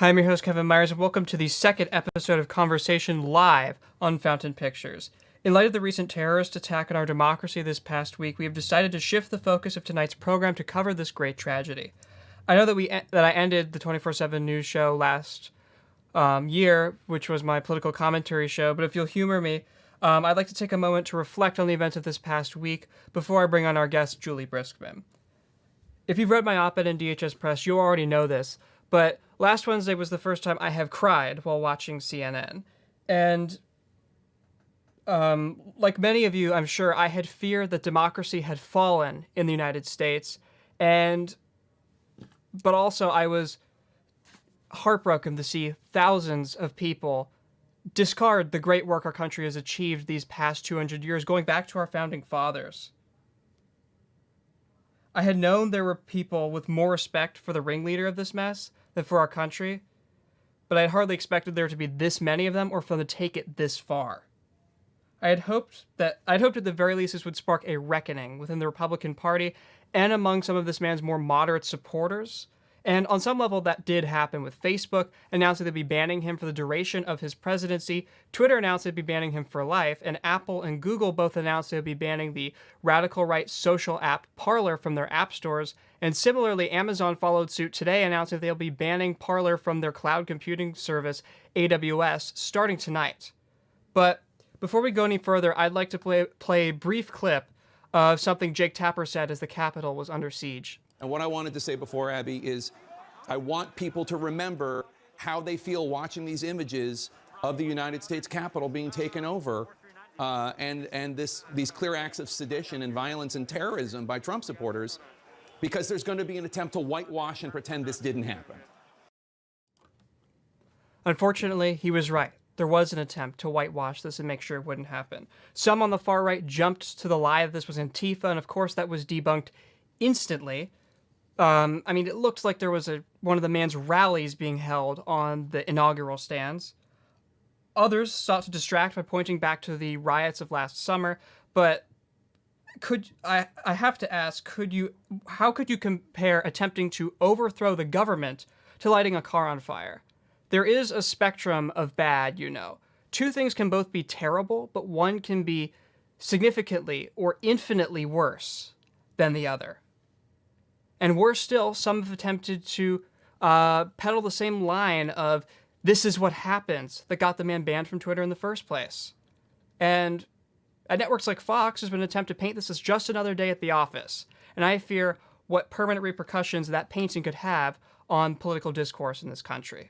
Hi, I'm your host, Kevin Myers, and welcome to the second episode of Conversation Live on Fountain Pictures. In light of the recent terrorist attack on our democracy this past week, we have decided to shift the focus of tonight's program to cover this great tragedy. I know that I ended the 24/7 news show last year, which was my political commentary show, but if you'll humor me, I'd like to take a moment to reflect on the events of this past week before I bring on our guest, Juli Briskman. If you've read my op-ed in DHS Press, you already know this, but last Wednesday was the first time I have cried while watching CNN. And like many of you, I'm sure I had feared that democracy had fallen in the United States, but also I was heartbroken to see thousands of people discard the great work our country has achieved these past 200 years, going back to our founding fathers. I had known there were people with more respect for the ringleader of this mess than for our country, but I had hardly expected there to be this many of them or for them to take it this far. I'd hoped at the very least this would spark a reckoning within the Republican Party and among some of this man's more moderate supporters. And on some level, that did happen, with Facebook announcing they'd be banning him for the duration of his presidency, Twitter announced they'd be banning him for life, and Apple and Google both announced they'd be banning the radical right social app Parler from their app stores, and similarly, Amazon followed suit today, announcing they'll be banning Parler from their cloud computing service, AWS, starting tonight. But before we go any further, I'd like to play a brief clip of something Jake Tapper said as the Capitol was under siege. And what I wanted to say before, Abby, is I want people to remember how they feel watching these images of the United States Capitol being taken over and these clear acts of sedition and violence and terrorism by Trump supporters, because there's going to be an attempt to whitewash and pretend this didn't happen. Unfortunately, he was right. There was an attempt to whitewash this and make sure it wouldn't happen. Some on the far right jumped to the lie that this was Antifa, and of course that was debunked instantly. It looked like there was one of the man's rallies being held on the inaugural stands. Others sought to distract by pointing back to the riots of last summer, but I have to ask, how could you compare attempting to overthrow the government to lighting a car on fire? There is a spectrum of bad, you know. Two things can both be terrible, but one can be significantly or infinitely worse than the other. And worse still, some have attempted to peddle the same line of, this is what happens, that got the man banned from Twitter in the first place. And at networks like Fox, there's been an attempt to paint this as just another day at the office. And I fear what permanent repercussions that painting could have on political discourse in this country.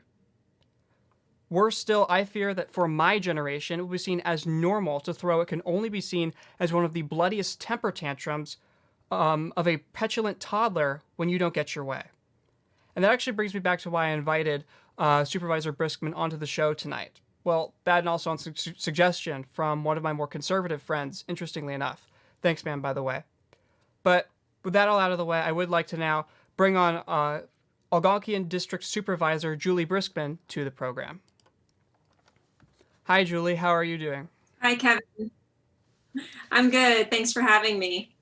Worse still, I fear that for my generation, it will be seen as normal to throw what can only be seen as one of the bloodiest temper tantrums of a petulant toddler when you don't get your way. And that actually brings me back to why I invited Supervisor Briskman onto the show tonight. Well, that and also on suggestion from one of my more conservative friends, interestingly enough. Thanks, man, by the way. But with that all out of the way, I would like to now bring on Algonkian District Supervisor Juli Briskman to the program. Hi, Juli. How are you doing? Hi, Kevin. I'm good. Thanks for having me.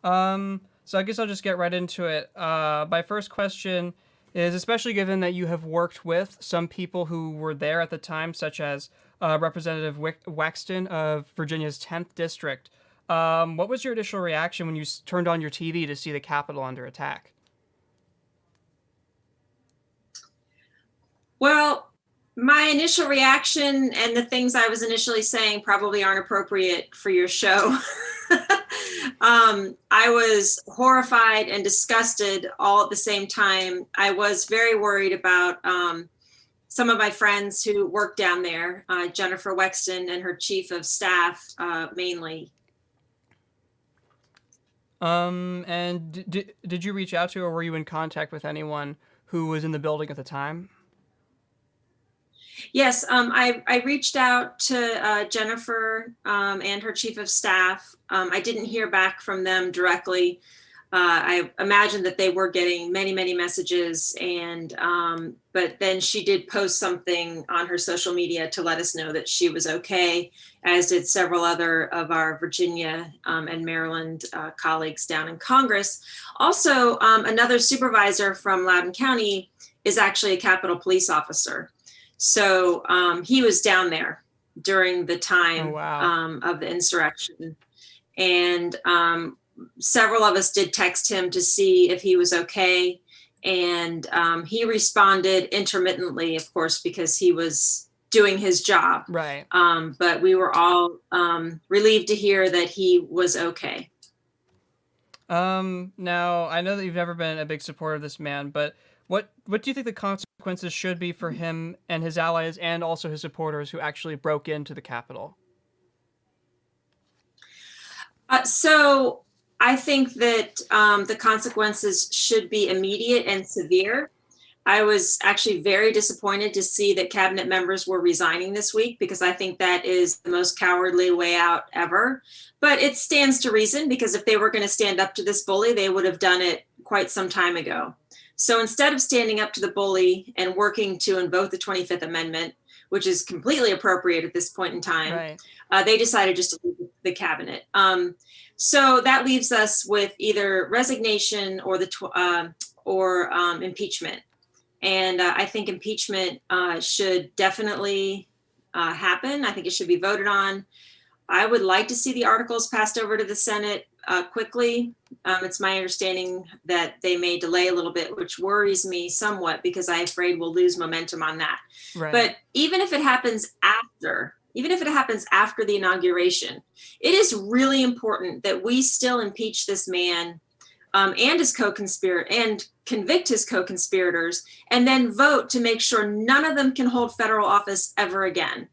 So I guess I'll just get right into it. My first question is, especially given that you have worked with some people who were there at the time, such as Representative Wexton of Virginia's 10th District, what was your initial reaction when you turned on your TV to see the Capitol under attack? Well, my initial reaction and the things I was initially saying probably aren't appropriate for your show. I was horrified and disgusted all at the same time. I was very worried about some of my friends who work down there, Jennifer Wexton and her chief of staff, mainly. And did you reach out to, or were you in contact with anyone who was in the building at the time? Yes, I reached out to Jennifer and her chief of staff. I didn't hear back from them directly. I imagine that they were getting many, many messages, but then she did post something on her social media to let us know that she was okay, as did several other of our Virginia and Maryland colleagues down in Congress. Also, another supervisor from Loudoun County is actually a Capitol Police officer. So he was down there during the time of the insurrection. And several of us did text him to see if he was okay. And he responded intermittently, of course, because he was doing his job. Right. But we were all relieved to hear that he was okay. Now, I know that you've never been a big supporter of this man, but what do you think the consequences should be for him and his allies and also his supporters who actually broke into the Capitol? So I think that the consequences should be immediate and severe. I was actually very disappointed to see that cabinet members were resigning this week, because I think that is the most cowardly way out ever. But it stands to reason, because if they were going to stand up to this bully, they would have done it quite some time ago. So instead of standing up to the bully and working to invoke the 25th Amendment, which is completely appropriate at this point in time, they decided just to leave the cabinet. So that leaves us with either resignation or impeachment. And I think impeachment should definitely happen. I think it should be voted on. I would like to see the articles passed over to the Senate quickly. It's my understanding that they may delay a little bit, which worries me somewhat, because I'm afraid we'll lose momentum on that. Right. But even if it happens after the inauguration, it is really important that we still impeach this man and his co-conspirator, and convict his co-conspirators, and then vote to make sure none of them can hold federal office ever again.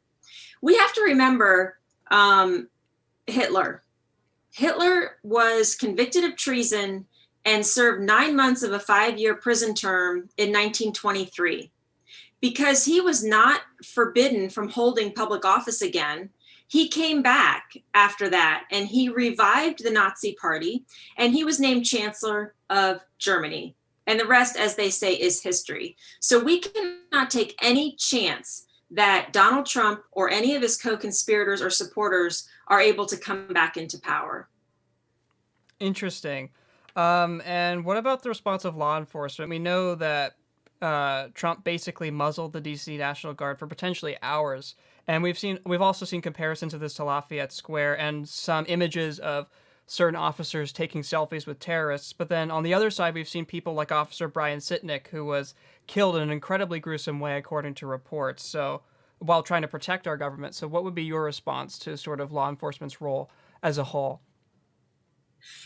We have to remember Hitler. Hitler was convicted of treason and served 9 months of a 5-year prison term in 1923. Because he was not forbidden from holding public office again, he came back after that and he revived the Nazi Party, and he was named Chancellor of Germany. And the rest, as they say, is history. So we cannot take any chance that Donald Trump or any of his co-conspirators or supporters are able to come back into power. Interesting. And what about the response of law enforcement? We know that Trump basically muzzled the DC National Guard for potentially hours. And we've also seen comparisons of this to Lafayette Square and some images of certain officers taking selfies with terrorists. But then on the other side, we've seen people like Officer Brian Sitnick, who was killed in an incredibly gruesome way, according to reports, so while trying to protect our government. So what would be your response to sort of law enforcement's role as a whole?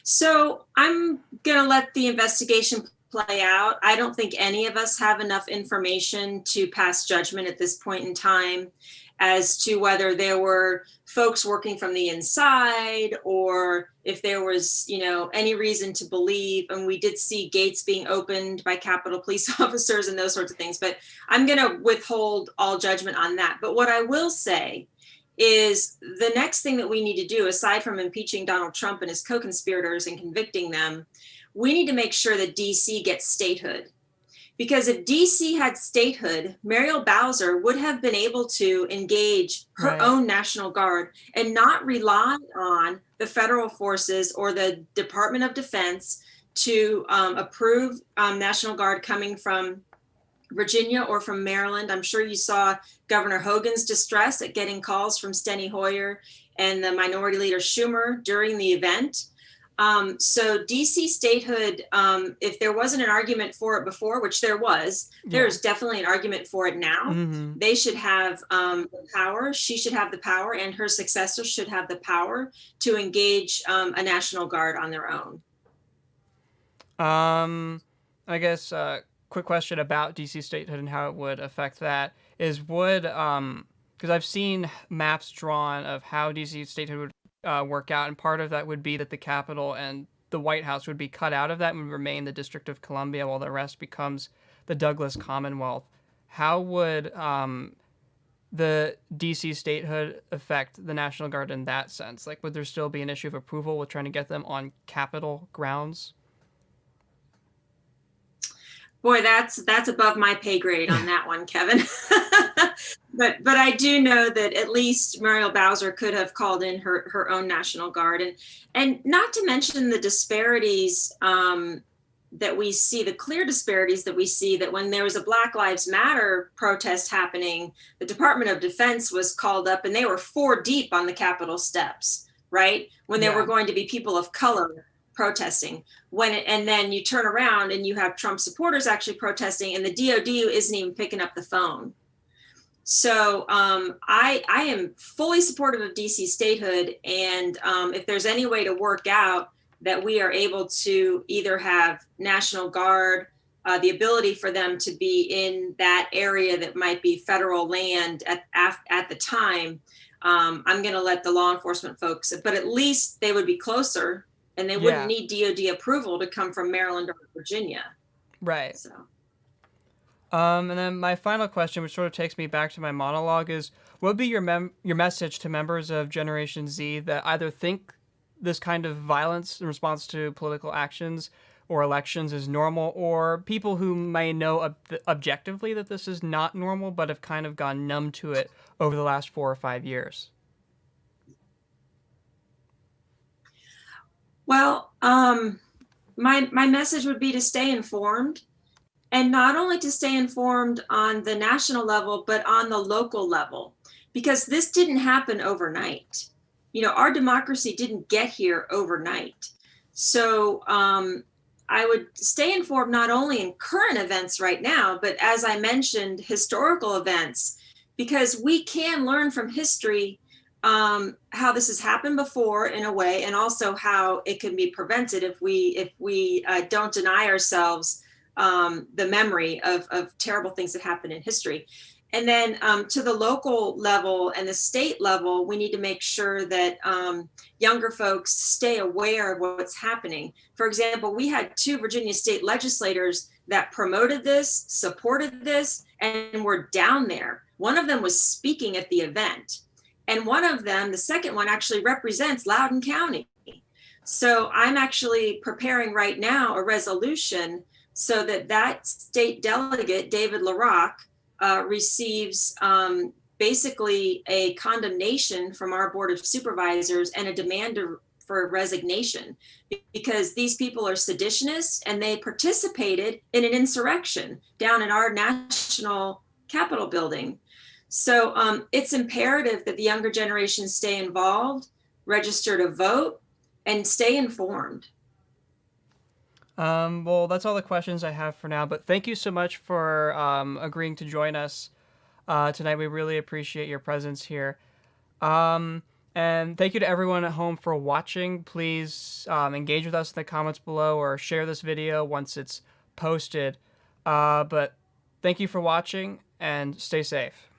So I'm going to let the investigation play out. I don't think any of us have enough information to pass judgment at this point in time as to whether there were folks working from the inside, or if there was, any reason to believe. And we did see gates being opened by Capitol Police officers and those sorts of things, but I'm going to withhold all judgment on that. But what I will say is the next thing that we need to do, aside from impeaching Donald Trump and his co-conspirators and convicting them, we need to make sure that DC gets statehood. Because if DC had statehood, Muriel Bowser would have been able to engage her own National Guard and not rely on the federal forces or the Department of Defense to approve National Guard coming from Virginia or from Maryland. I'm sure you saw Governor Hogan's distress at getting calls from Steny Hoyer and the Minority Leader Schumer during the event. So DC statehood, if there wasn't an argument for it before, which there was, there's definitely an argument for it now. Mm-hmm. They should have the power. She should have the power, and her successors should have the power to engage a National Guard on their own. I guess quick question about DC statehood and how it would affect that is because I've seen maps drawn of how DC statehood would work out, and part of that would be that the Capitol and the White House would be cut out of that and would remain the District of Columbia, while the rest becomes the Douglas Commonwealth. How would the DC statehood affect the National Guard in that sense? Like, would there still be an issue of approval with trying to get them on Capitol grounds? Boy, that's above my pay grade on that one, Kevin. But I do know that at least Muriel Bowser could have called in her own National Guard, and not to mention the disparities that we see, the clear disparities that we see, that when there was a Black Lives Matter protest happening, the Department of Defense was called up and they were 4 deep on the Capitol steps, right? When there were going to be people of color protesting. And then you turn around and you have Trump supporters actually protesting, and the DOD isn't even picking up the phone. So I am fully supportive of DC statehood. And if there's any way to work out that we are able to either have National Guard, the ability for them to be in that area that might be federal land at the time, I'm going to let the law enforcement folks, but at least they would be closer and they wouldn't need DOD approval to come from Maryland or Virginia. Right. So. And then my final question, which sort of takes me back to my monologue, is what would be your message to members of Generation Z that either think this kind of violence in response to political actions or elections is normal, or people who may know objectively that this is not normal but have kind of gone numb to it over the last 4 or 5 years? Well, my message would be to stay informed, and not only to stay informed on the national level, but on the local level, because this didn't happen overnight. You know, our democracy didn't get here overnight. So I would stay informed not only in current events right now, but as I mentioned, historical events, because we can learn from history how this has happened before in a way, and also how it can be prevented if we don't deny ourselves the memory of terrible things that happened in history. And then to the local level and the state level, we need to make sure that younger folks stay aware of what's happening. For example, we had 2 Virginia state legislators that promoted this, supported this, and were down there. One of them was speaking at the event. And one of them, the second one, actually represents Loudoun County. So I'm actually preparing right now a resolution so that state delegate, David LaRock, receives basically a condemnation from our Board of Supervisors and a demand for resignation, because these people are seditionists and they participated in an insurrection down in our national Capitol building. So it's imperative that the younger generation stay involved, register to vote, and stay informed. Well, that's all the questions I have for now, but thank you so much for agreeing to join us tonight. We really appreciate your presence here. And thank you to everyone at home for watching. Please engage with us in the comments below or share this video once it's posted. But thank you for watching and stay safe.